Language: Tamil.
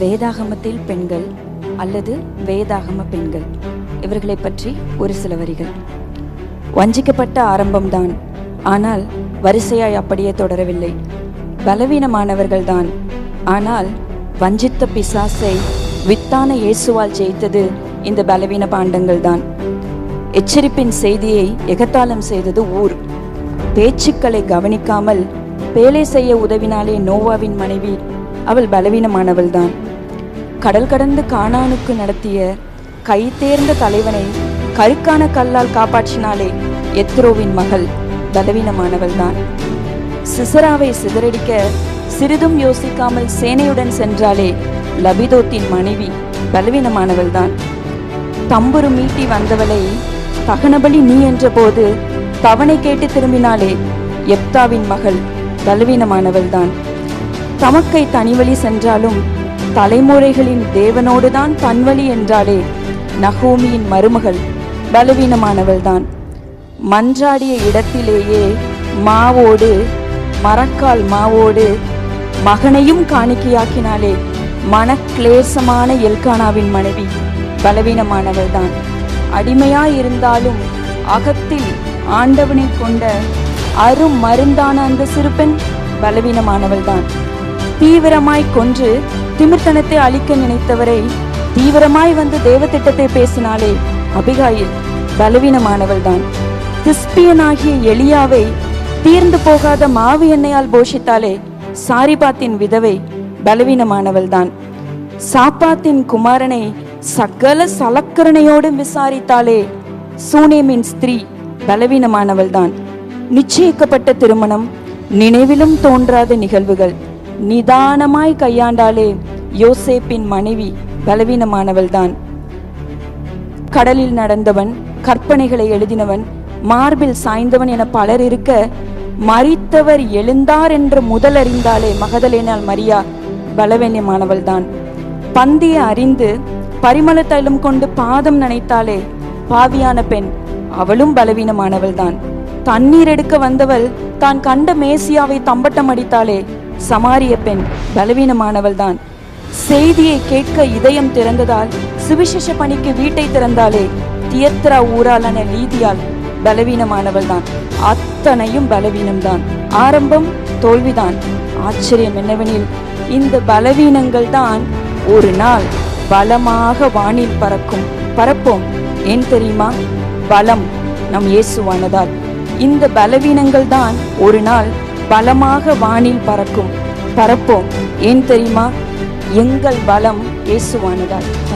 வேதாகமத்தில் பெண்கள் அல்லது வேதாகம பெண்கள், இவர்களை பற்றி ஒரு சில வரிகள். வஞ்சிக்கப்பட்ட ஆரம்பம்தான், ஆனால் வரிசையாய் அப்படியே தொடரவில்லை. பலவீனமானவர்கள்தான், ஆனால் வஞ்சித்த பிசாசை வித்தான இயேசுவால் ஜெயித்தது இந்த பலவீன பாண்டங்கள் தான். எச்சரிப்பின் செய்தியை எகத்தாளம் செய்தது ஊர். பேச்சுக்களை கவனிக்காமல் பேலை செய்ய உதவினாலே நோவாவின் மனைவி, அவள் பலவீனமானவள் தான். கடல் கடந்து கானானுக்கு நடத்திய கை தேர்ந்த தலைவனை கருக்கான கல்லால் காப்பாற்றினாலே எத்ரோவின் மகள் பலவீனமானவள் தான். சிசராவை சிதறடிக்க சிறிதும் யோசிக்காமல் சேனையுடன் சென்றாலே லபிதோத்தின் மனைவி பலவீனமானவள் தான். தம்புரு மீட்டி வந்தவளை தகனபலி நீ என்ற போது தவணை கேட்டு திரும்பினாலே எப்தாவின் மகள் பலவீனமானவள் தான். தமக்கை தனிவழி சென்றாலும் தலைமுறைகளின் தேவனோடுதான் தன்வழி என்றாலே நகோமியின் மருமகள் பலவீனமானவள் தான். மன்றாடிய இடத்திலேயே மாவோடு மரக்கால் மாவோடு மகனையும் காணிக்கையாக்கினாலே மனக்லேசமான எல்கானாவின் மனைவி பலவீனமானவள் தான். அடிமையாயிருந்தாலும் அகத்தில் ஆண்டவனை கொண்ட அரும் மருந்தான அந்த சிறுபெண் பலவீனமானவள் தான். தீவிரமாய் கொன்று திமிர்த்தனத்தை அழிக்க நினைத்தவரை தீவிரமாய் வந்து தேவ திட்டத்தை பேசினாலே அபிகாயில் பலவீனமானவள் தான். திஸ்பியனாகிய எலியாவை தீர்ந்து போகாத மாவு எண்ணெயால் போஷித்தாலே சாரிபாத்தின் விதவை பலவீனமானவள் தான். சாப்பாத்தின் குமாரனை சகல சலக்கரணையோடு விசாரித்தாலே சூனேமின் ஸ்திரீ பலவீனமானவள் தான். நிச்சயிக்கப்பட்ட திருமணம், நினைவிலும் தோன்றாத நிகழ்வுகள் நிதானமாய் கையாண்டாலே யோசேப்பின் மனைவி பலவீனமானவள் தான். கடலில் நடந்தவன், கற்பனைகளை எழுதினவன், மார்பில் சாய்ந்தவன் என பலர் இருக்க மரித்தவர் எழுந்தார் என்று முதல் அறிந்தாலே மகதலேனால் மரியா பலவீனமானவள் தான். பந்தியை அறிந்து பரிமள தைலம் கொண்டு பாதம் நனைத்தாலே பாவியான பெண், அவளும் பலவீனமானவள் தான். தண்ணீர் எடுக்க வந்தவள் தான் கண்ட மேசியாவை தம்பட்டம் அடித்தாலே சமாரிய பெண் பலவீனமானவள் தான். செய்தியை கேட்க இதயம் திறந்ததால் சுவிசேஷ பணிக்கு வீட்டை திறந்தாலே தியத்ரா ஊராளான லீதியால் பலவீனமானவள் தான். அத்தனையும் பலவீனம்தான். ஆரம்பம் தோல்விதான். ஆச்சரியம் என்னவெனில் இந்த பலவீனங்கள் தான் ஒரு நாள் பலமாக வானில் பறப்போம். ஏன் தெரியுமா? பலம் நம் இயேசுவானதால். இந்த பலவீனங்கள் தான் ஒரு நாள் பலமாக வானில் பறப்போம். ஏன் தெரியுமா? எங்கள் பலம் இயேசுவானதால்.